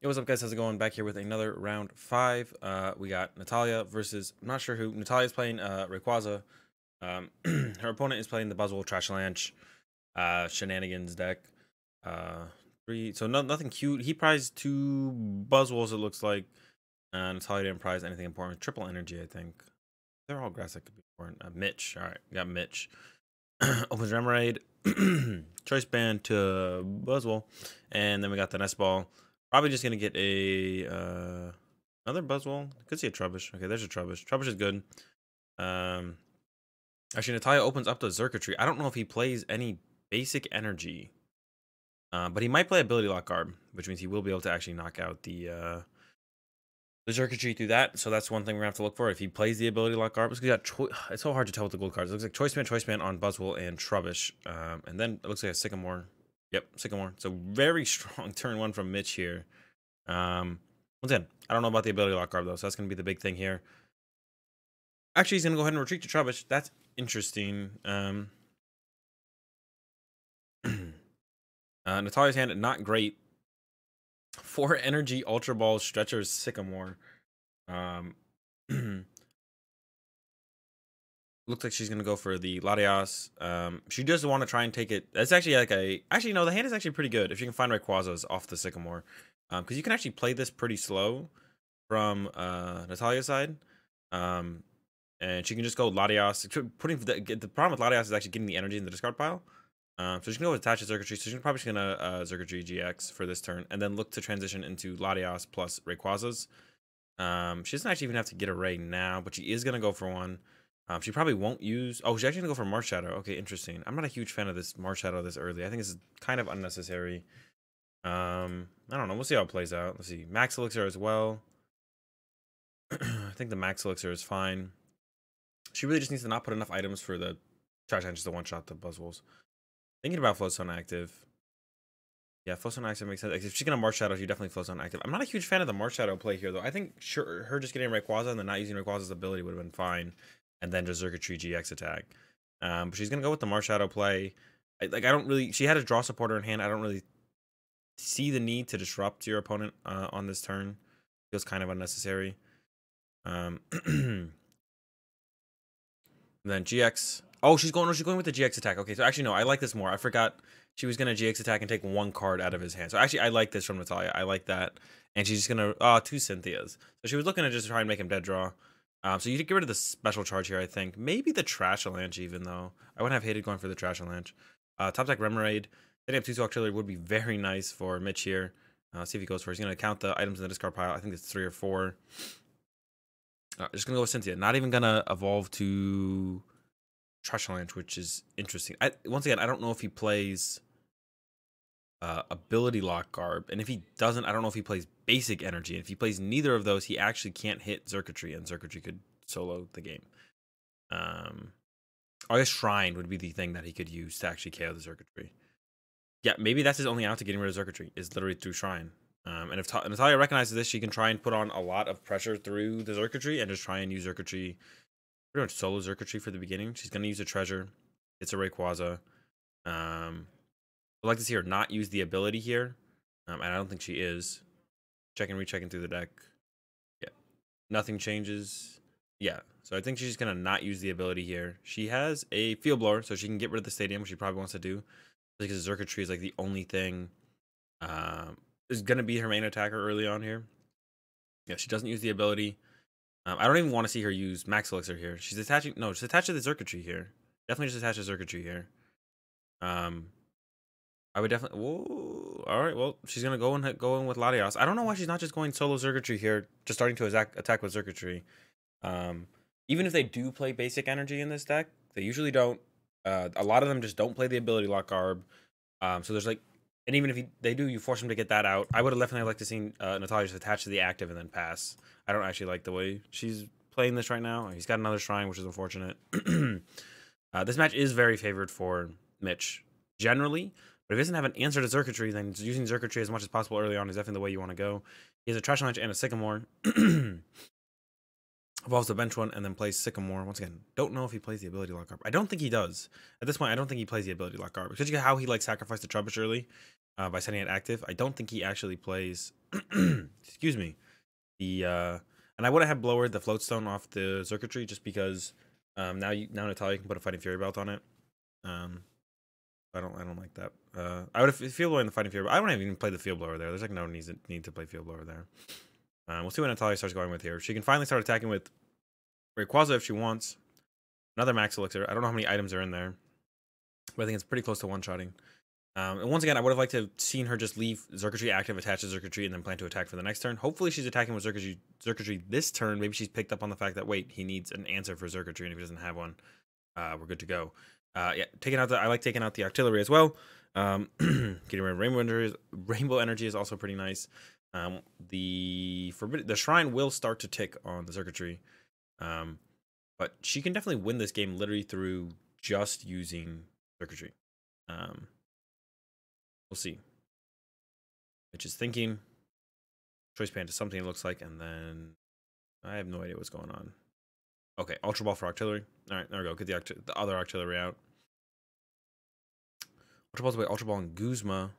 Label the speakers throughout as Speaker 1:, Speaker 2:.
Speaker 1: Yo, what's up, guys? How's it going? Back here with another round 5. We got Natalia versus, I'm not sure who. Natalia's playing Rayquaza. Her opponent is playing the Buzzwole Trashlanch Shenanigans deck. So nothing cute. He prized 2 Buzzwoles, it looks like. Natalia didn't prize anything important. Triple energy, I think. They're all grass that could be important. Mitch. All right, we got Mitch. Opens Remoraid. Choice Band to Buzzwole. And then we got the Nest Ball. Probably just gonna get a another Buzzwole. Could see a Trubbish. Okay, there's a Trubbish. Trubbish is good. Actually, Natalia opens up the Xurkitree. I don't know if he plays any basic energy, but he might play Ability Lock Garb, which means he will be able to actually knock out the Xurkitree through that. So that's one thing we're gonna have to look for if he plays the Ability Lock Garb. It's so hard to tell with the gold cards. It looks like Choice Band on Buzzwole and Trubbish, and then it looks like a Sycamore. Yep, Sycamore. So very strong turn 1 from Mitch here. Once again, I don't know about the Ability Lock Garb though, so that's gonna be the big thing here. Actually, he's gonna go ahead and retreat to Trubbish. That's interesting. Natalia's hand, not great. 4 energy, Ultra Ball, Stretchers, Sycamore. Looks like she's gonna go for the Latias. She does want to try and take it. That's actually like actually no, the hand is actually pretty good if you can find Rayquazas off the Sycamore, because you can actually play this pretty slow from Natalia's side. And she can just go Latias. Putting the problem with Latias is actually getting the energy in the discard pile. So she's gonna go with attach to Xurkitree. So she's probably just gonna Xurkitree GX for this turn, and then look to transition into Latias plus Rayquazas. She doesn't actually even have to get a Ray now, but she is gonna go for one. She probably won't use. Oh, she's actually gonna go for Marshadow. Okay, interesting. I'm not a huge fan of this Marshadow this early. I think this is kind of unnecessary. I don't know. We'll see how it plays out. Let's see. Max Elixir as well. I think the Max Elixir is fine. She really just needs to not put enough items for the Trashlanch to one-shot the Buzzwoles. Thinking about Floatstone active. Yeah, Floatstone active makes sense. If she's gonna Marshadow, she definitely Floatstone active. I'm not a huge fan of the Marshadow play here, though. I think sure her just getting Rayquaza and then not using Rayquaza's ability would have been fine, and then just Xurkitree GX attack. But she's gonna go with the Marshadow play. I don't really. She had a draw supporter in hand. I don't really see the need to disrupt your opponent on this turn. Feels kind of unnecessary. Then GX. Oh, she's going with the GX attack. Okay, so actually no, I like this more. I forgot she was gonna GX attack and take 1 card out of his hand. So actually, I like this from Natalia. I like that. And she's just gonna 2 Cynthias. So she was looking to just try and make him dead draw. So you get rid of the special charge here. I think maybe the Trashlanch even though I wouldn't have hated going for the Trashlanch. Top deck Remoraid. Setting up 2 Artillery would be very nice for Mitch here. See if he goes for it. He's gonna count the items in the discard pile. I think it's 3 or 4. Just gonna go with Cynthia. Not even gonna evolve to Trashlanch, which is interesting. Once again, I don't know if he plays Ability Lock Garb, and if he doesn't, I don't know if he plays Basic Energy. And if he plays neither of those, he actually can't hit Xurkitree, and Xurkitree could solo the game. I guess Shrine would be the thing that he could use to actually KO the Xurkitree. Yeah, maybe that's his only out to getting rid of Xurkitree, is literally through Shrine. And if Natalia recognizes this, she can try and put on a lot of pressure through the Xurkitree and just try and use Xurkitree, pretty much solo Xurkitree for the beginning. She's going to use a treasure. It's a Rayquaza. I'd like to see her not use the ability here. And I don't think she is. Rechecking through the deck. Yeah. Nothing changes. Yeah. So I think she's going to not use the ability here. She has a Field Blower, so she can get rid of the stadium, which she probably wants to do. Because Xurkitree is like the only thing is going to be her main attacker early on here. Yeah, she doesn't use the ability. I don't even want to see her use Max Elixir here. She's attaching. No, she's attached to the Xurkitree here. Definitely just attach to Xurkitree here. I would definitely. Whoa. All right. Well, she's gonna go in with Latias. I don't know why she's not just going solo Xurkitree here, just starting to attack with Xurkitree. Even if they do play Basic Energy in this deck, they usually don't. A lot of them just don't play the Ability Lock Garb. So there's like. And even if they do, you force them to get that out. I would have definitely liked to see Natalia just attach to the active and then pass. I don't actually like the way she's playing this right now. He's got another Shrine, which is unfortunate. This match is very favored for Mitch, generally. But if he doesn't have an answer to Xurkitree, then using Xurkitree as much as possible early on is definitely the way you want to go. He has a Trashlanch and a Sycamore. Evolves the bench one and then plays Sycamore. Once again, don't know if he plays the Ability Lock Garb. I don't think he does. At this point, I don't think he plays the Ability Lock Garb. Because you get how he like sacrificed the Trubbish early. by setting it active. I don't think he actually plays. Excuse me. And I would have blowered the floatstone off the circuitry just because now Natalia can put a Fighting Fury belt on it. I don't like that. I would have field blower in the Fighting Fury, but I wouldn't even play the field blower there. There's like no need to play field blower there. We'll see what Natalia starts going with here. She can finally start attacking with Rayquaza if she wants. Another Max Elixir. I don't know how many items are in there, but I think it's pretty close to one-shotting. And once again, I would have liked to have seen her just leave Xurkitree active, attach to Xurkitree, and then plan to attack for the next turn. Hopefully she's attacking with Xurkitree this turn. Maybe she's picked up on the fact that, wait, he needs an answer for Xurkitree, and if he doesn't have one, we're good to go. Yeah, I like taking out the Octillery as well. Getting rid of Rainbow Energy is also pretty nice. The Shrine will start to tick on the Xurkitree. But she can definitely win this game literally through just using Xurkitree. We'll see. Which is thinking. Choice band to something it looks like, and then I have no idea what's going on. Okay, Ultra Ball for Artillery. All right, there we go. Get the other Artillery out. Ultra Ball's away. Ultra Ball and Guzma.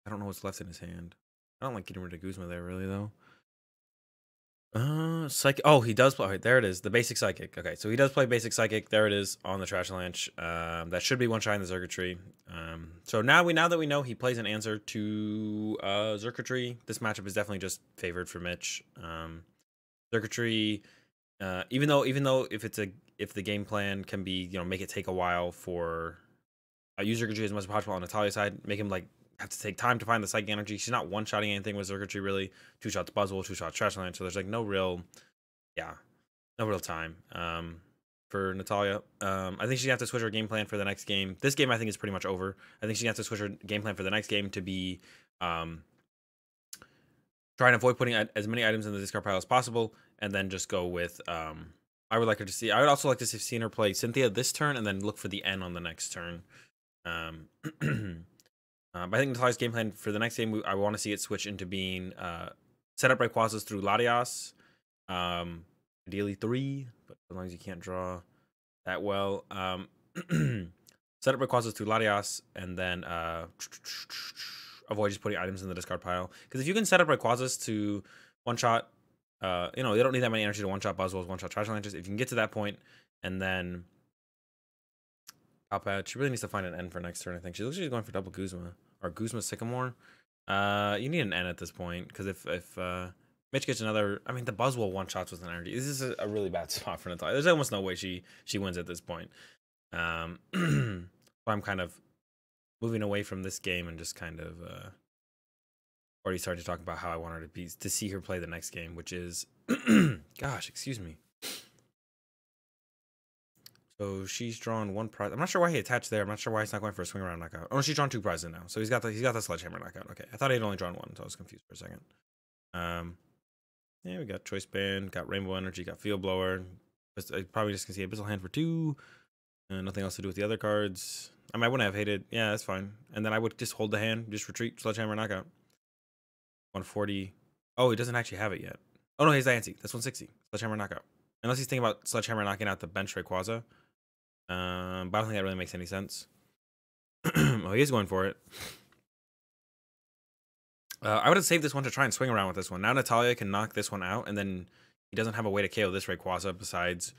Speaker 1: I don't know what's left in his hand. I don't like getting rid of Guzma there, really, though. Psychic. Oh, he does play. Right, there it is. The basic Psychic. Okay, so he does play basic Psychic. There it is on the Trash Lanch. That should be one-shot in the Xurkitree. So now that we know he plays an answer to Xurkitree, this matchup is definitely just favored for Mitch. Xurkitree, even though if the game plan can be, make it take a while for use Xurkitree as much as possible on Natalia's side, make him like have to take time to find the Psychic Energy. She's not one-shotting anything with Xurkitree, really. 2 shots Buzzwole, 2 shots Trash Lanch, so there's like no real time for Natalia. I think she's gonna have to switch her game plan for the next game. This game I think is pretty much over. I think she's gonna have to switch her game plan for the next game to be try and avoid putting as many items in the discard pile as possible, and then just go with I would also like to see her play Cynthia this turn and then look for the N on the next turn. But I think Natalia's game plan for the next game, I want to see it switch into being set up Rayquazas through Latias. Ideally 3, but as long as you can't draw that well. Set up Rayquazas through Latias, and then avoid just putting items in the discard pile. Because if you can set up Rayquazas to one-shot, they don't need that many energy to one-shot Buzzwoles, one-shot Trash Lanches. If you can get to that point, and then top out, she really needs to find an N for next turn, I think. She looks like she's going for double Guzma. Or Guzma Sycamore. You need an N at this point, because if Mitch gets another, I mean, the Buzzwole one-shots with an energy. This is a really bad spot for Natalia. There's almost no way she wins at this point. So I'm kind of moving away from this game and just kind of already started to talk about how I want her to see her play the next game, which is, gosh, excuse me. So she's drawn 1 prize. I'm not sure why he attached there. I'm not sure why he's not going for a swing around knockout. Oh, she's drawn 2 prizes now. So he's got the Sledgehammer knockout. Okay, I thought he had only drawn 1, so I was confused for a second. Yeah, we got Choice Band, got Rainbow Energy, got Field Blower. Probably just gonna see Abyssal Hand for 2. And nothing else to do with the other cards. I mean, I wouldn't have hated. Yeah, that's fine. And then I would just hold the hand, just retreat, Sledgehammer knockout. 140. Oh, he doesn't actually have it yet. Oh no, he's Diancie. That's 160. Sledgehammer knockout. Unless he's thinking about Sledgehammer knocking out the bench Rayquaza. But I don't think that really makes any sense. Oh, he is going for it. I would have saved this one to try and swing around with this one. Now Natalia can knock this one out, and then he doesn't have a way to KO this Rayquaza besides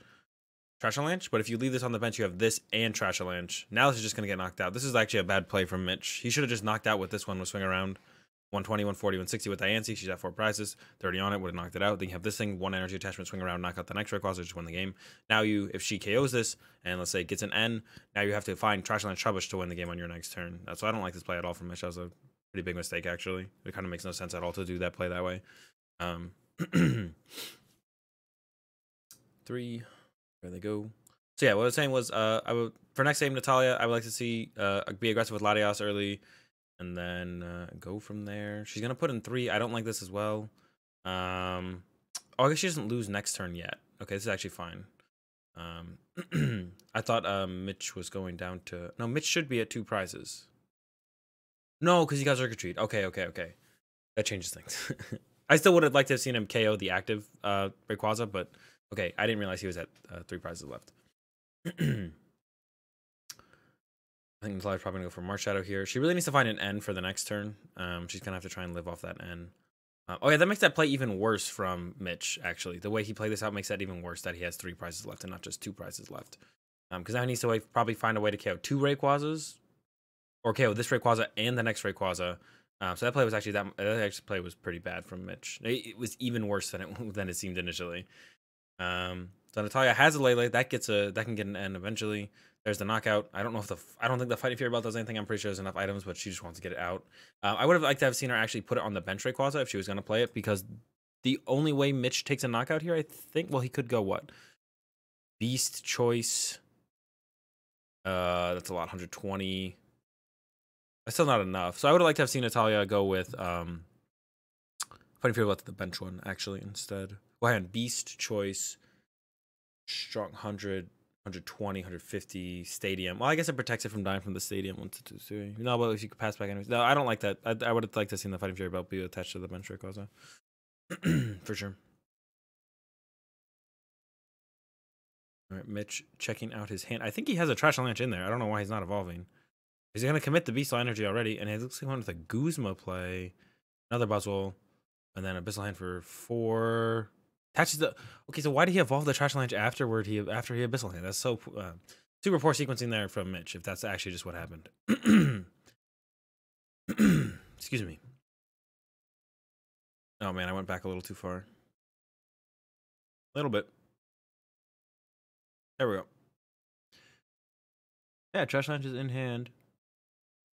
Speaker 1: Trashalanch. But if you leave this on the bench, you have this and Trashalanch. Now this is just going to get knocked out. This is actually a bad play from Mitch. He should have just knocked out with this one with swing around. 120, 140, 160 with Diancie. She's at 4 prizes. 30 on it, would have knocked it out. Then you have this thing, 1 energy attachment, swing around, knock out the next Rayquaza, just win the game. Now if she KOs this, and let's say gets an N, now you have to find Trashland Trubbish to win the game on your next turn. So I don't like this play at all from Mitch. That was a pretty big mistake, actually. It kind of makes no sense at all to do that play that way. 3, there they go. So yeah, what I was saying was, for next game, Natalia, I would like to see be aggressive with Latias early. And then go from there. She's going to put in 3. I don't like this as well. Oh, I guess she doesn't lose next turn yet. Okay, this is actually fine. I thought Mitch was going down to... No, Mitch should be at 2 prizes. No, because he got Xurkitree. Okay. That changes things. I still would have liked to have seen him KO the active Rayquaza, but okay, I didn't realize he was at 3 prizes left. I think Natalia's probably gonna go for Marsh Shadow here. She really needs to find an N for the next turn. She's gonna have to try and live off that N. Oh yeah, that makes that play even worse from Mitch, actually. The way he played this out makes that even worse, that he has 3 prizes left and not just 2 prizes left. Because now he needs to probably find a way to KO 2 Rayquazas, or KO this Rayquaza and the next Rayquaza. So that play was actually that play was pretty bad from Mitch. It was even worse than it seemed initially. So Natalia has a Lele that can get an N eventually. There's the knockout. I don't think the Fighting Fury belt does anything. I'm pretty sure there's enough items, but she just wants to get it out. I would have liked to have seen her actually put it on the bench Rayquaza if she was going to play it, because the only way Mitch takes a knockout here, I think, well, he could go what? Beast Choice. That's a lot, 120. That's still not enough. So I would have liked to have seen Natalia go with Fighting Fury belt to the bench one actually instead. Go ahead, Beast Choice, Strong 100. 120, 150, Stadium. Well, I guess it protects it from dying from the Stadium. 1, 2, 3. No, but if you could pass back anyways. No, I don't like that. I would have liked to see the Fighting Fury belt be attached to the bench Rayquaza. For sure. All right, Mitch checking out his hand. I think he has a Trash Lunch in there. I don't know why he's not evolving. He's going to commit the Beastly Energy already, and it looks like one with a Guzma play. Another Buzzwole, and then Abyssal Hand for 4. Attaches the. Okay, so why did he evolve the Trash Lunch after he Abyssal Hand? That's so super poor sequencing there from Mitch, if that's actually just what happened. Excuse me. Oh man, I went back a little too far. A little bit. There we go. Yeah, Trash Lunch is in hand.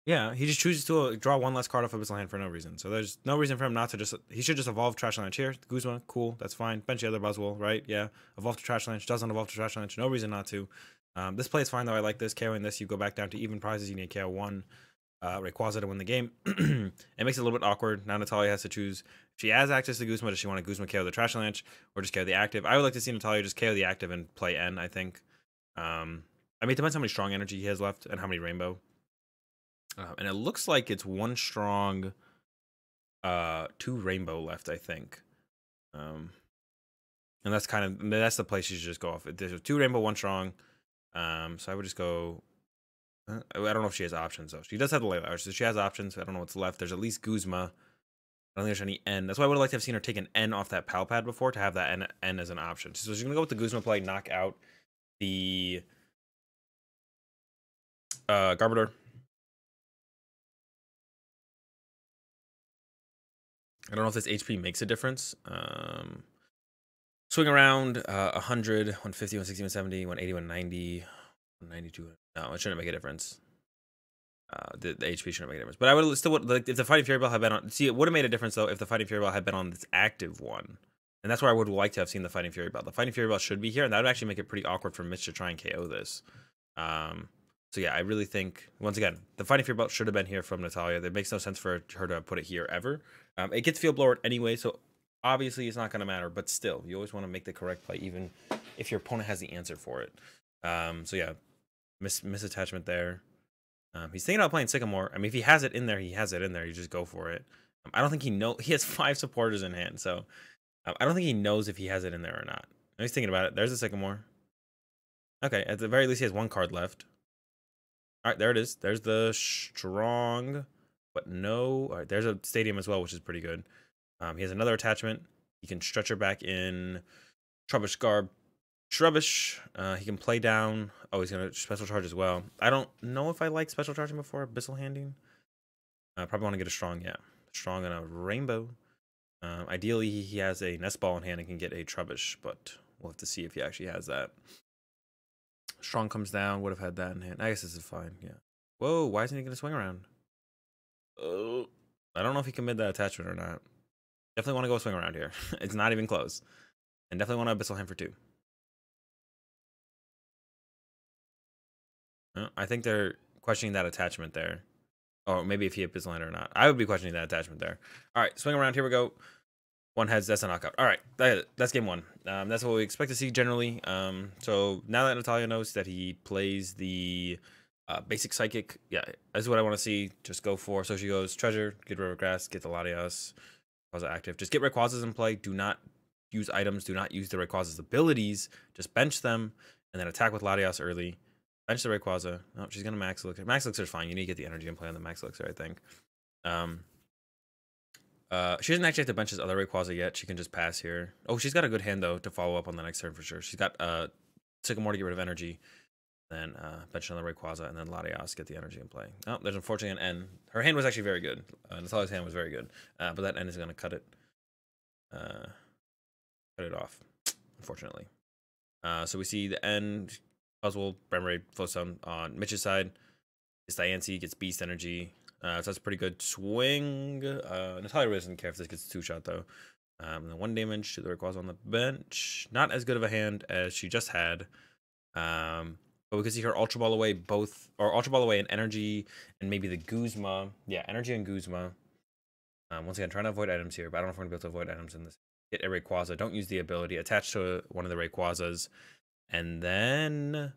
Speaker 1: Yeah, he just chooses to draw 1 less card off of Abyssal Hand for no reason. So there's no reason for him not to just. He should just evolve Trash Lunch here. Guzma, cool, that's fine. Bench the other Buzzwole, right? Yeah. Evolve to Trash Lunch, doesn't evolve to Trash Lunch. No reason not to. This play is fine though. I like this. KOing this, you go back down to even prizes. You need KO 1 Rayquaza to win the game. It makes it a little bit awkward. Now Natalia has to choose. If she has access to Guzma, does she want to Guzma KO the Trash Lunch or just KO the active? I would like to see Natalia just KO the active and play N, I think. I mean, it depends how many strong energy he has left and how many Rainbow. And it looks like it's 1 strong, 2 Rainbow left, I think. And that's the place you should just go off. There's 2 Rainbow, 1 strong. So I would just go. I don't know if she has options though. She does have the Layla, so she has options. I don't know what's left. There's at least Guzma. I don't think there's any N. That's why I would have liked to have seen her take an N off that Pal Pad before to have that N as an option. So she's gonna go with the Guzma play, knock out the Garbodor. I don't know if this HP makes a difference. Swing around 100, 150, 160, 170, 180, 190, 192. No, it shouldn't make a difference. The HP shouldn't make a difference. But I would still like if the Fighting Fury Bell had been on. See, it would have made a difference though if the Fighting Fury Bell had been on this active one. And that's where I would like to have seen the Fighting Fury Bell. The Fighting Fury Bell should be here, and that would actually make it pretty awkward for Mitch to try and KO this. So yeah, I really think, once again, the Fighting Fury Belt should have been here from Natalia. It makes no sense for her to put it here ever. It gets field blowered anyway, so obviously it's not going to matter. But still, you always want to make the correct play, even if your opponent has the answer for it. So yeah, misattachment there. He's thinking about playing Sycamore. I mean, if he has it in there, he has it in there. You just go for it. I don't think he has 5 supporters in hand, so I don't think he knows if he has it in there or not. He's thinking about it. There's a Sycamore. Okay, at the very least, he has 1 card left. All right, there it is. There's the strong, but no. All right, there's a Stadium as well, which is pretty good. He has another attachment. He can stretch her back in TurboRay. He can play down. Oh, he's going to special charge as well. I don't know if I like special charging before Abyssal Handing. I probably want to get a strong, yeah. Strong and a Rainbow. Ideally, he has a Nest Ball in hand and can get a Trubbish, but we'll have to see if he actually has that. Strong comes down, would have had that in hand. I guess this is fine, yeah. Whoa, why isn't he going to swing around? Oh, I don't know if he committed that attachment or not. Definitely want to go swing around here. It's not even close. And definitely want to Abyssal Hand for 2. I think they're questioning that attachment there. Or maybe if he Abyssal Hand or not. I would be questioning that attachment there. All right, swing around. Here we go. 1 heads, that's a knockout. All right, that's game 1. That's what we expect to see generally. So now that Natalia knows that he plays the basic Psychic, yeah, that's what I want to see. Just go for. So she goes Treasure, get River Grass, get the Latias, Rayquaza active. Just get Rayquazas in play. Do not use items. Do not use the Rayquaza's abilities. Just bench them and then attack with Latias early. Bench the Rayquaza. Oh, she's gonna Max Elixir. Max Elixir is fine. You need to get the energy and play on the Max Elixir, I think. She doesn't actually have to bench his other Rayquaza yet. She can just pass here. Oh, she's got a good hand though to follow up on the next turn for sure. She's got Sycamore to get rid of energy, then bench another Rayquaza, and then Latias get the energy in play. Oh, there's unfortunately an N. Her hand was actually very good. Natalia's hand was very good, but that N is gonna cut it off, unfortunately. So we see the N. Oswald, Bremeray, Flowstone on Mitch's side. His Diancie gets Beast Energy. So that's a pretty good swing. Natalia really doesn't care if this gets 2-shot though. And then 1 damage to the Rayquaza on the bench. Not as good of a hand as she just had. But we can see her Ultra Ball away Ultra Ball away and Energy and maybe the Guzma. Yeah, Energy and Guzma. Once again, trying to avoid items here, but I don't know if we're gonna be able to avoid items in this. Get a Rayquaza. Don't use the ability. Attach to one of the Rayquazas. And then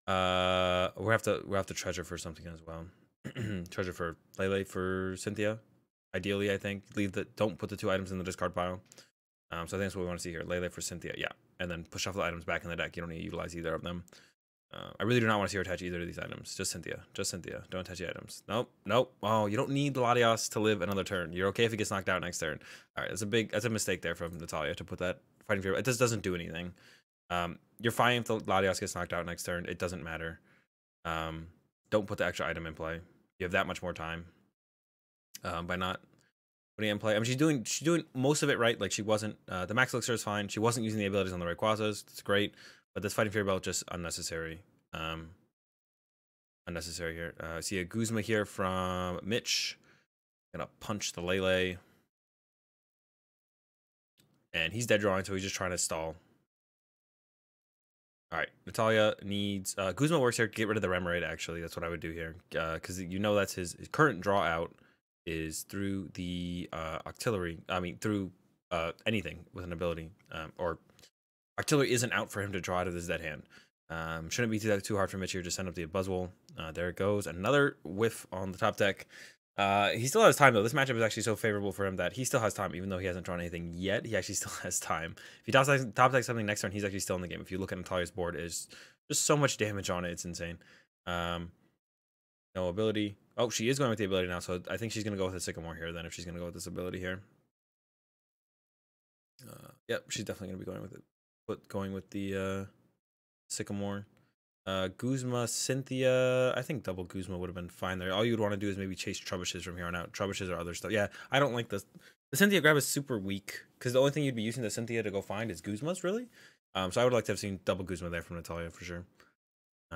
Speaker 1: we have to treasure for something as well. Treasure for Lele for Cynthia. Ideally, I think. Don't put the 2 items in the discard pile. So I think that's what we want to see here. Lele for Cynthia, yeah. And then push off the items back in the deck. You don't need to utilize either of them. I really do not want to see her attach either of these items. Just Cynthia. Just Cynthia. Don't attach the items. Nope. Nope. Oh, you don't need the Latias to live another turn. You're okay if it gets knocked out next turn. All right, that's a mistake there from Natalia to put that Fighting Fury. It just doesn't do anything. You're fine if the Latias gets knocked out next turn. It doesn't matter. Don't put the extra item in play. You have that much more time by not putting it in play. I mean, she's doing most of it right. Like she wasn't the Max Elixir is fine. She wasn't using the abilities on the Rayquazas. It's great, but this Fighting Fury belt just unnecessary. Unnecessary here. I see a Guzma here from Mitch. Gonna punch the Lele, and he's dead drawing, so he's just trying to stall. All right, Natalia needs Guzma works here to get rid of the Remoraid. Actually, that's what I would do here, because you know that's his current draw out is through the artillery. I mean, through anything with an ability, or artillery isn't out for him to draw out of his dead hand. Shouldn't be too hard for Mitch here. Just send up the Buzzwole. There it goes. Another whiff on the top deck. He still has time though. This matchup is actually so favorable for him that he still has time, even though he hasn't drawn anything yet. He actually still has time. If he top deck something next turn, he's actually still in the game. If you look at Natalia's board, is just so much damage on it. It's insane. No ability. Oh, she is going with the ability now, so I think she's gonna go with the Sycamore here. Then, if she's gonna go with this ability here, yep, she's definitely gonna be going with it. Going with the Sycamore. Guzma, Cynthia. I think double Guzma would have been fine there. All you'd want to do is maybe chase Trebuchets from here on out. Trebuchets or other stuff. Yeah, I don't like this. The Cynthia grab is super weak because the only thing you'd be using the Cynthia to go find is Guzma's, really. So I would like to have seen double Guzma there from Natalia for sure.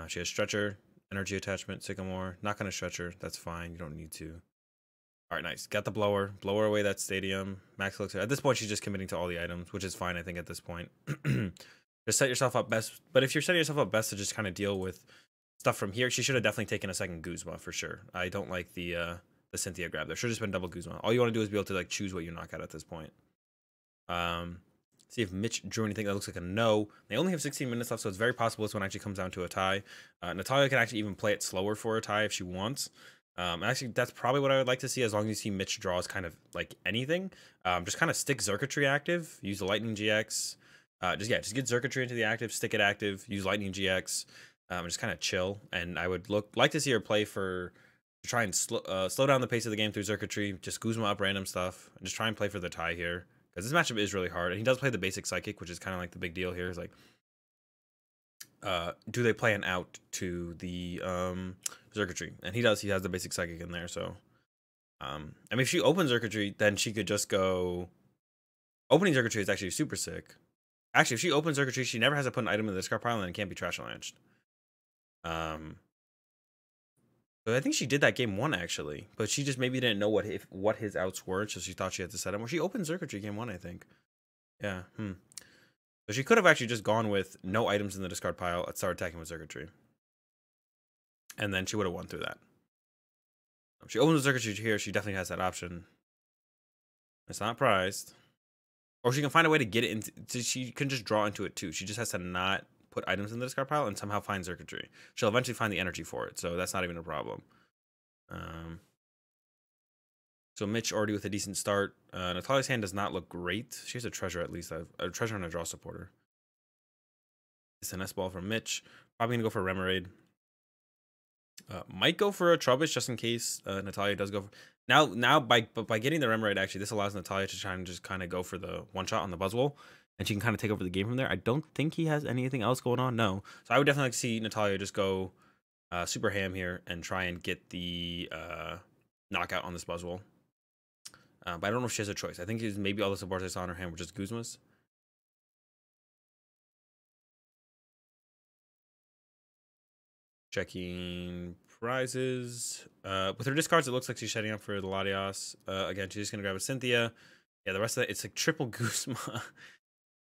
Speaker 1: She has Stretcher, Energy Attachment, Sycamore. Not going to Stretcher. That's fine. You don't need to. All right, nice. Got the Blower. Blower away that Stadium. Max Elixir. At this point, she's just committing to all the items, which is fine, I think, at this point. Just set yourself up best. But if you're setting yourself up best to just kind of deal with stuff from here, she should have definitely taken a second Guzma for sure. I don't like the Cynthia grab. There should have just been double Guzma. All you want to do is be able to like choose what you knock out at this point. See if Mitch drew anything that looks like a no. They only have 16 minutes left, so it's very possible this one actually comes down to a tie. Natalia can actually even play it slower for a tie if she wants. Actually, that's probably what I would like to see, as long as you see Mitch draws kind of like anything. Just kind of stick Xurkitree active, use the Lightning GX. Just get Xurkitree into the active, stick it active, use Lightning GX, and just kind of chill. And I would like to see her play to try and slow down the pace of the game through Xurkitree, just Guzma up random stuff, and just try and play for the tie here. Because this matchup is really hard. And he does play the basic Psychic, which is kind of like the big deal here. Is like, do they play an out to the Xurkitree? And he does. He has the basic Psychic in there. So, I mean, if she opens Xurkitree, then she could just go. Opening Xurkitree is actually super sick. Actually, if she opens Xurkitree, she never has to put an item in the discard pile, and it can't be trash launched. So I think she did that game 1 actually, but she just maybe didn't know what his outs were, so she thought she had to set him. Or she opened Xurkitree game 1, I think. Yeah. So she could have actually just gone with no items in the discard pile and started attacking with Xurkitree, and then she would have won through that. If she opens Xurkitree here, she definitely has that option. It's not prized. Or she can find a way to get it into. She can just draw into it too. She just has to not put items in the discard pile and somehow find Xurkitree. She'll eventually find the energy for it, so that's not even a problem. So Mitch already with a decent start. Natalia's hand does not look great. She has a treasure at least. A treasure and a draw supporter. It's an S-ball from Mitch. Probably gonna go for Remoraid. Might go for a Trubbish just in case Natalia does go for... Now by getting the Rem right, actually, this allows Natalia to try and just kind of go for the one-shot on the Buzzwole, and she can kind of take over the game from there. I don't think he has anything else going on, no. So I would definitely like to see Natalia just go super ham here and try and get the knockout on this Buzzwole. But I don't know if she has a choice. I think maybe all the supports I saw on her hand were just Guzmas. Checking prizes. With her discards, it looks like she's setting up for the Latios. Again, she's just going to grab a Cynthia. Yeah, the rest of it, it's like triple Guzma.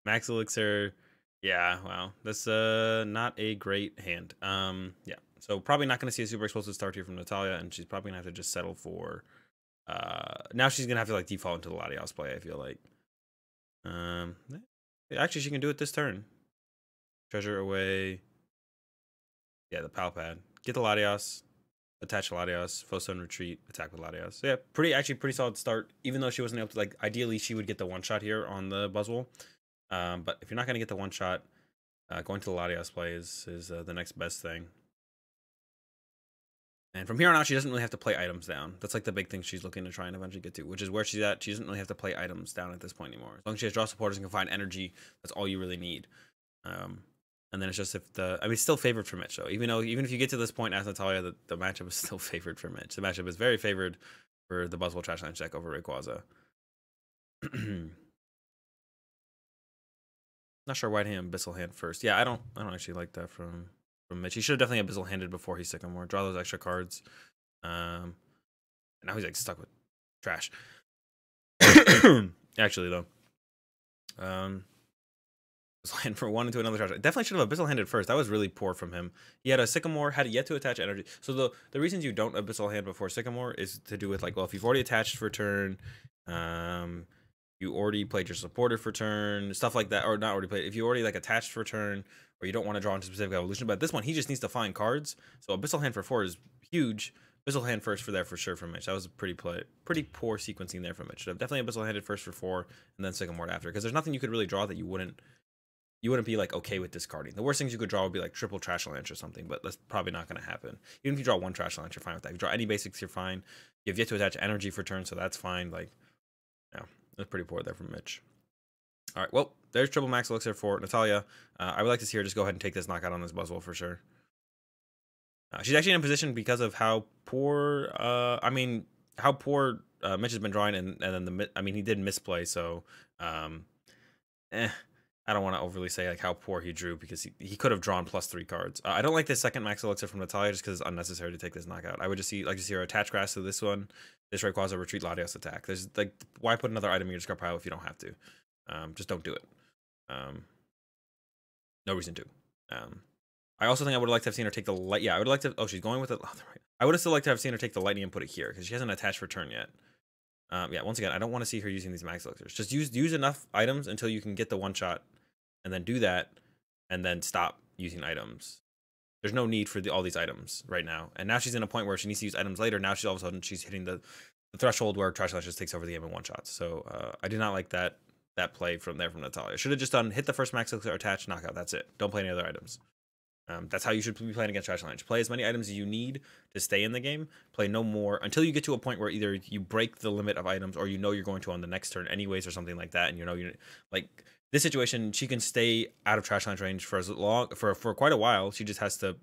Speaker 1: Max Elixir. Yeah, wow. That's not a great hand. Yeah, so probably not going to see a super explosive start here from Natalia, and she's probably going to have to just settle for... now she's going to have to like default into the Latios play, I feel like. Actually, she can do it this turn. Treasure away. Yeah, the Pal Pad. Get the Latios. Attach Latios. Flowstone retreat. Attack with Latios. So yeah, pretty solid start. Even though she wasn't able to, like, ideally she would get the one shot here on the Buzzwole. But if you're not going to get the one shot, going to the Latios play is the next best thing. And from here on out, she doesn't really have to play items down. That's like the big thing she's looking to try and eventually get to, which is where she's at. She doesn't really have to play items down at this point anymore. As long as she has draw supporters and can find energy, that's all you really need. And then it's just if the... I mean, it's still favored for Mitch, though. Even if you get to this point as Natalia, the matchup is still favored for Mitch. The matchup is very favored for the Buzzwole Trashland deck over Rayquaza. Not sure why he had Abyssal Hand first. Yeah, I don't actually like that from Mitch. He should have definitely Abyssal Handed before he Sycamore. Draw those extra cards. And now he's like stuck with trash. Actually, though. Land for one into another trash. Definitely should have Abyssal Handed first. That was really poor from him. He had a Sycamore, had yet to attach energy. So the reasons you don't Abyssal Hand before Sycamore is to do with, like, well, if you've already attached for turn, you already played your supporter for turn, stuff like that, or not already played. If you already like attached for turn, or you don't want to draw into specific evolution, but this one he just needs to find cards. So Abyssal Hand for 4 is huge. Abyssal Hand first for there for sure from Mitch. That was a pretty poor sequencing there from Mitch. Should have definitely Abyssal Handed first for 4, and then Sycamore after, because there's nothing you could really draw that you wouldn't be like okay with discarding. The worst things you could draw would be like triple Trash Lance or something, but that's probably not going to happen. Even if you draw one Trash Lance, you're fine with that. If you draw any basics, you're fine. You have yet to attach energy for turn, so that's fine. Like, yeah, that's pretty poor there from Mitch. All right, well, there's triple Max Elixir for Natalia. I would like to see her just go ahead and take this knockout on this Buzzwole for sure. She's actually in a position because of how poor, Mitch has been drawing, and then he did misplay, so, I don't want to overly say like how poor he drew, because he could have drawn +3 cards. I don't like this second Max Elixir from Natalia just because it's unnecessary to take this knockout. I would just like to see her attach grass to this one, this Rayquaza retreat Latios attack. There's like, why put another item in your discard pile if you don't have to? Just don't do it. No reason to. I also think I would have liked to have seen her take the light. Yeah, I would like to. Oh, she's going with it. I would have still liked to have seen her take the lightning and put it here because she hasn't attached for turn yet. Yeah, once again, I don't want to see her using these Max Elixirs. Just use enough items until you can get the one shot, and then do that, and then stop using items. There's no need for all these items right now. And now she's in a point where she needs to use items later. Now she's all of a sudden she's hitting the threshold where Trash Lash just takes over the game in one shots. So I did not like that play from Natalia. Should have just done hit the first Max Elixir, attach, knockout. That's it. Don't play any other items. That's how you should be playing against Trash Lash. Play as many items as you need to stay in the game. Play no more until you get to a point where either you break the limit of items or you know you're going to on the next turn anyways or something like that. And you know you're like this situation, she can stay out of Trash Lash range for as long for quite a while. She just has to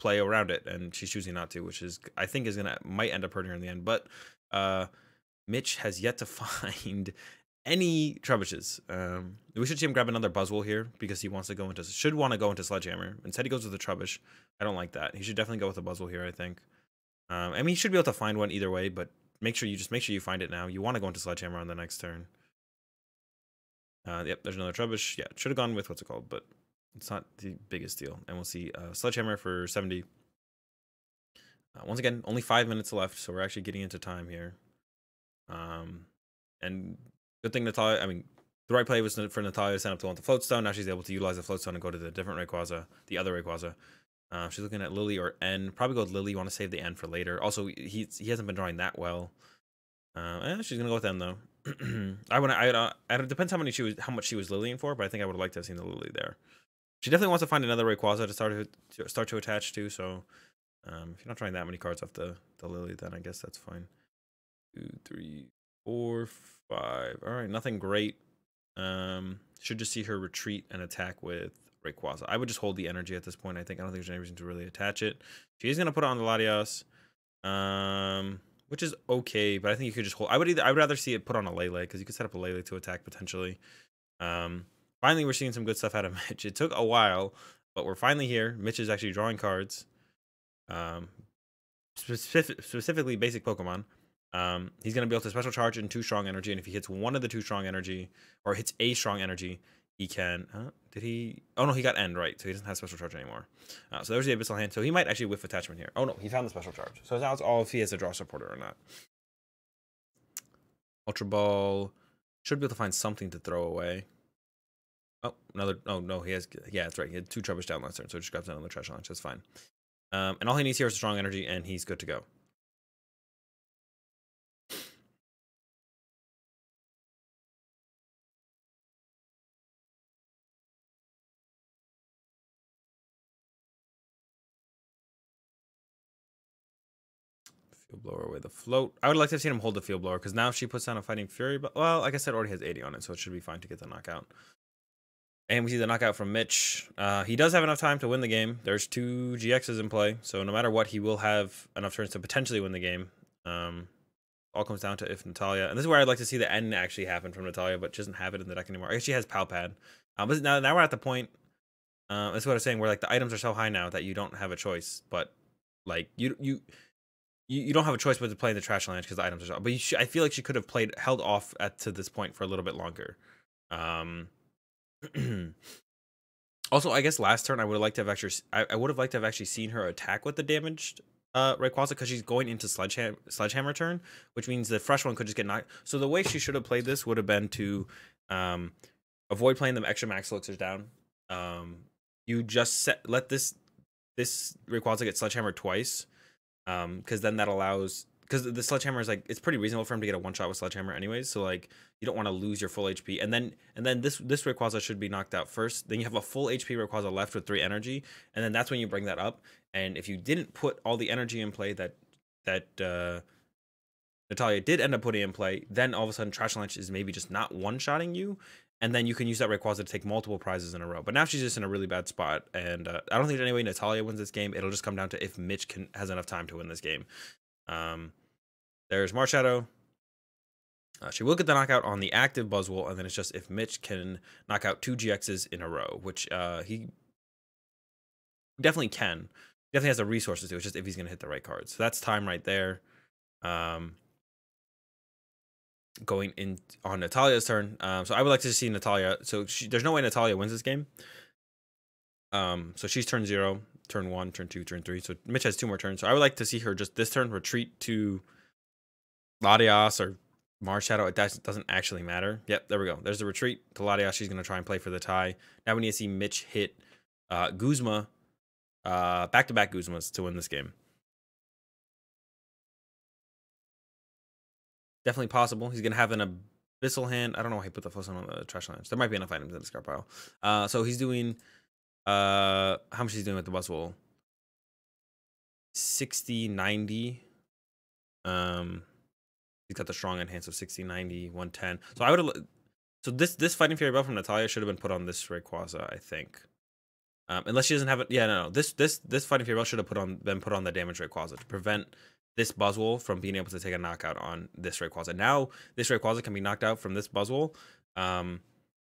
Speaker 1: play around it, and she's choosing not to, which is I think might end up hurting her in the end. But Mitch has yet to find any Trubbishes. We should see him grab another Buzzwole here because he should want to go into Sledgehammer. Instead he goes with a Trubbish. I don't like that. He should definitely go with a Buzzwole here, I think. I mean, he should be able to find one either way, but make sure you find it now. You want to go into Sledgehammer on the next turn. Yep, there's another Trubbish. Yeah, should have gone with what's it called, but it's not the biggest deal. And we'll see Sledgehammer for 70. Once again, only 5 minutes left, so we're actually getting into time here. And good thing Natalia, I mean, the right play was for Natalia to send up to the Floatstone. Now she's able to utilize the Floatstone and go to the different Rayquaza, the other Rayquaza. She's looking at Lily or N. Probably go with Lily. You want to save the N for later. Also, he hasn't been drawing that well. She's gonna go with N though. It depends how much she was Lilying for, but I think I would have liked to have seen the Lily there. She definitely wants to find another Rayquaza to start to attach to. So If you're not trying that many cards off the Lily, then I guess that's fine. 2, 3, 4, 5. All right, nothing great. Should just see her retreat and attack with Rayquaza. I would just hold the energy at this point. I don't think there's any reason to really attach it. She is gonna put it on the Latias, which is okay, but I think you could just hold. I would rather see it put on a Lele, because you could set up a Lele to attack potentially. Finally, we're seeing some good stuff out of Mitch. It took a while, but we're finally here. Mitch is actually drawing cards. Specifically basic Pokemon. He's going to be able to special charge in 2 strong energy, and if he hits one of the 2 strong energy, or hits a strong energy, he can... did he... Oh, no, he got end, right, so he doesn't have special charge anymore. So there's the Abyssal Hand, so he might actually whiff attachment here. Oh, no, he found the special charge. So now it's all if he has a draw supporter or not. Ultra Ball... Should be able to find something to throw away. Oh, another... Oh, no, he has... Yeah, that's right. He had 2 Trubbish down last turn, so it just grabs another Trash Launch. That's fine. And all he needs here is a strong energy, and he's good to go. Field Blower away the float. I would like to have seen him hold the Field Blower, because now if she puts down a Fighting Fury, but well, like I said, already has 80 on it, so it should be fine to get the knockout. And we see the knockout from Mitch. He does have enough time to win the game. There's 2 GXs in play, so no matter what, he will have enough turns to potentially win the game. All comes down to if Natalia, and this is where I'd like to see the end actually happen from Natalia, but she doesn't have it in the deck anymore. I guess she has Palpad. But now we're at the point, that's what I was saying, where like the items are so high now that you don't have a choice, but like you don't have a choice but to play the Trash Land because the items are so. But I feel like she could have held off to this point for a little bit longer. Also, I guess last turn I would have liked to have actually seen her attack with the damaged Rayquaza, because she's going into Sledgehammer turn, which means the fresh one could just get knocked. So the way she should have played this would have been to avoid playing them extra max elixirs down. You just let this Rayquaza get Sledgehammer twice, because then that allows, because the Sledgehammer is like, it's pretty reasonable for him to get a one-shot with Sledgehammer anyways, so like you don't want to lose your full HP, and then this Rayquaza should be knocked out first, then you have a full HP Rayquaza left with 3 energy, and then that's when you bring that up. And if you didn't put all the energy in play that Natalia did end up putting in play, then all of a sudden Trash Launch is maybe just not one-shotting you, and then you can use that Rayquaza to take multiple prizes in a row. But now she's just in a really bad spot, and I don't think anyway Natalia wins this game. It'll just come down to if Mitch has enough time to win this game. There's Marshadow. She will get the knockout on the active Buzzwole, and then it's just if Mitch can knock out 2 GXs in a row, which he definitely can. He definitely has the resources to. It's just if he's going to hit the right cards. So that's time right there. Going in on Natalia's turn. So I would like to see Natalia. So there's no way Natalia wins this game. So she's turn 0, turn 1, turn 2, turn 3. So Mitch has 2 more turns. So I would like to see her just this turn retreat to Latias or Marshadow. It doesn't actually matter. Yep, there we go. There's the retreat to Latias. She's going to try and play for the tie. Now we need to see Mitch hit Guzma, back-to-back Guzmas to win this game. Definitely possible. He's going to have an Abyssal Hand. I don't know why he put the first one on the Trash Lines. There might be enough items in the discard pile. So he's doing... how much he's doing with the Buzzwole? 60, 90. He's got the strong enhance of 60, 90, 110. So I would have... So this Fighting Fury Bell from Natalia should have been put on this Rayquaza, I think. Unless she doesn't have it. Yeah, no. This Fighting Fury Bell should have been put on the damage Rayquaza to prevent this Buzzwole from being able to take a knockout on this Rayquaza. Now this Rayquaza can be knocked out from this Buzzwole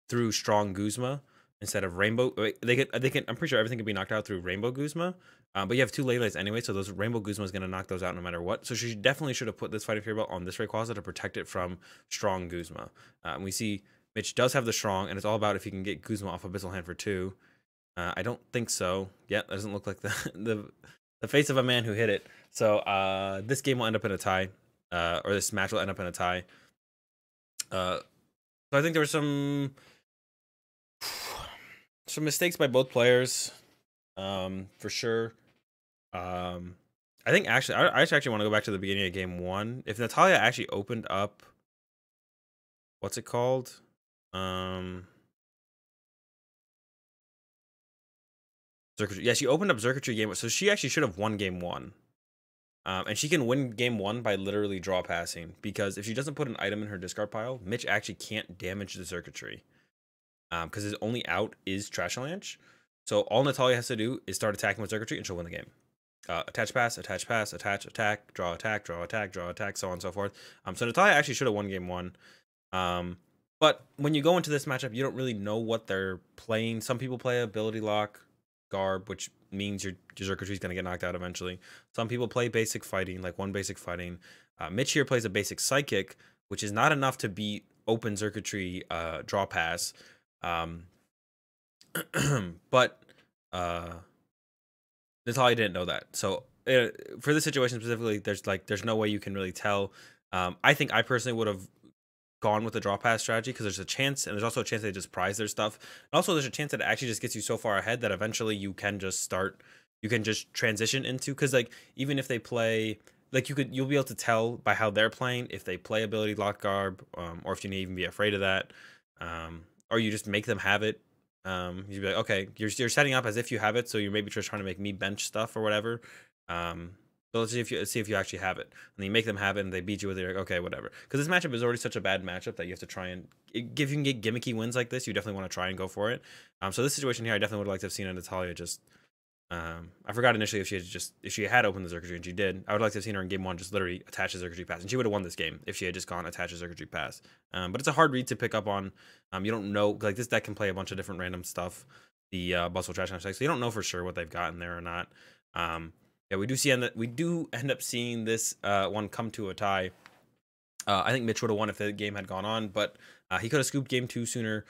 Speaker 1: through strong Guzma instead of Rainbow. They can. I'm pretty sure everything can be knocked out through Rainbow Guzma. But you have 2 Lele's anyway, so those Rainbow Guzma is going to knock those out no matter what. So she definitely should have put this Fighting Fury Bell on this Rayquaza to protect it from strong Guzma. We see Mitch does have the strong, and it's all about if he can get Guzma off Abyssal Hand for 2. I don't think so. Yeah, that doesn't look like the face of a man who hit it. So this game will end up in a tie, or this match will end up in a tie. So I think there were some mistakes by both players, for sure. I think actually, I actually want to go back to the beginning of game 1. If Natalia actually opened up, what's it called? Zerkatry. Yeah, she opened up Zerkatry game, so she actually should have won game 1. And she can win game 1 by literally draw passing, because if she doesn't put an item in her discard pile, Mitch actually can't damage the Zerkatry. Because his only out is Trash Avalanche. So all Natalia has to do is start attacking with Zerkatry, and she'll win the game. Attach, pass, attach, attack, draw, attack, draw, attack, draw, attack, so on and so forth. So Natalia actually should have won game 1. But when you go into this matchup, you don't really know what they're playing. Some people play ability lock, Garb, which means your Zerkatry is going to get knocked out eventually. Some people play basic fighting, like one basic fighting. Mitch here plays a basic psychic, which is not enough to beat open Zerkatry draw pass. But Natalia didn't know that. So for this situation specifically, there's no way you can really tell. I think I personally would have gone with the draw pass strategy, because there's a chance, and there's also a chance they just prize their stuff. And also there's a chance that it actually just gets you so far ahead that eventually you can just transition into, because like even if they play, like you'll be able to tell by how they're playing if they play ability lock Garb, or if you need to even be afraid of that, or you just make them have it. You'd be like, okay, you're setting up as if you have it, so you're maybe just trying to make me bench stuff or whatever. So let's see if you actually have it, and then you make them have it, and they beat you with it. You're like, okay, whatever. Because this matchup is already such a bad matchup that you have to try and if you can get gimmicky wins like this, you definitely want to try and go for it. So this situation here, I definitely would like to have seen Natalia just. I forgot initially if she had opened the Zerkatry, and she did. I would like to have seen her in game 1 just literally attach the Zerkatry pass, and she would have won this game if she had just gone attach the Zerkatry pass. But it's a hard read to pick up on. You don't know, like this deck can play a bunch of different random stuff. The Bustle Trash Hunter deck, so you don't know for sure what they've got in there or not. Yeah, we do end up seeing this one come to a tie. I think Mitch would have won if the game had gone on, but he could have scooped game 2 sooner.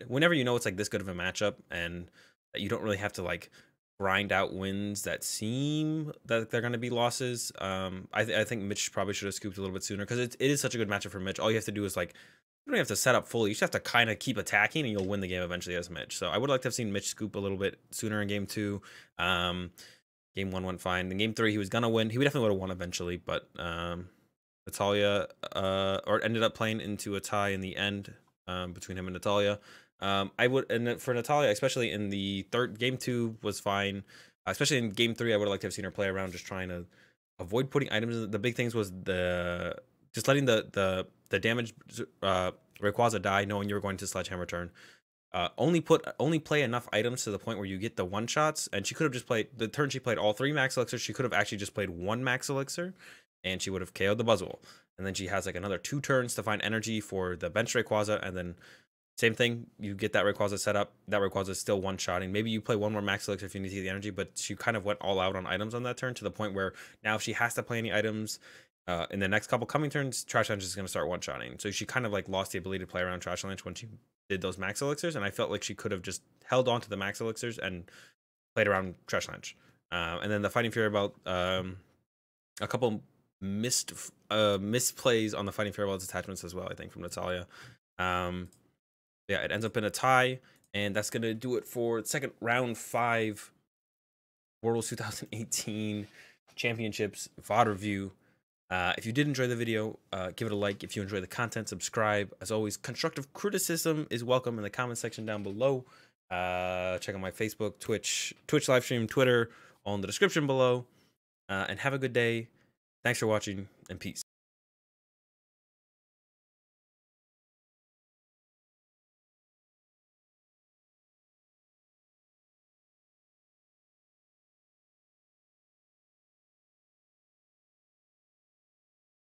Speaker 1: Whenever you know it's like this good of a matchup, and that you don't really have to like grind out wins that seem that they're going to be losses, I think Mitch probably should have scooped a little bit sooner, because it is such a good matchup for Mitch. All you have to do is like, you don't have to set up fully. You just have to kind of keep attacking, and you'll win the game eventually as Mitch. So I would like to have seen Mitch scoop a little bit sooner in game 2. Game 1 went fine. In game 3, he was gonna win. He definitely would have won eventually, but Natalia or ended up playing into a tie in the end between him and Natalia. For Natalia, especially in the game 2 was fine. Especially in game 3, I would have liked to have seen her play around, just trying to avoid putting items in. The big things was just letting the damage Rayquaza die, knowing you were going to Sledgehammer turn. Only play enough items to the point where you get the one shots, and she could have just played the turn she played all 3 max elixirs. She could have actually just played 1 max elixir, and she would have KO'd the Buzzwole. And then she has like another 2 turns to find energy for the bench Rayquaza, and then same thing, you get that Rayquaza set up. That Rayquaza is still one-shotting. Maybe you play 1 more max elixir if you need to get the energy, but she kind of went all out on items on that turn, to the point where now if she has to play any items in the next couple coming turns, Trash Lunch is going to start one-shotting. So she kind of like lost the ability to play around Trash Lunch when she did those max elixirs, and I felt like she could have just held on to the max elixirs and played around Trash Lunch. And then the Fighting Fury Belt, a couple misplays on the Fighting Fury Belt's attachments as well, I think, from Natalia. Yeah, it ends up in a tie, and that's going to do it for second round 5 Worlds 2018 Championships VOD review. If you did enjoy the video, give it a like. If you enjoy the content, subscribe. As always, constructive criticism is welcome in the comment section down below. Check out my Facebook, Twitch live stream, Twitter, all in the description below. And have a good day. Thanks for watching, and peace.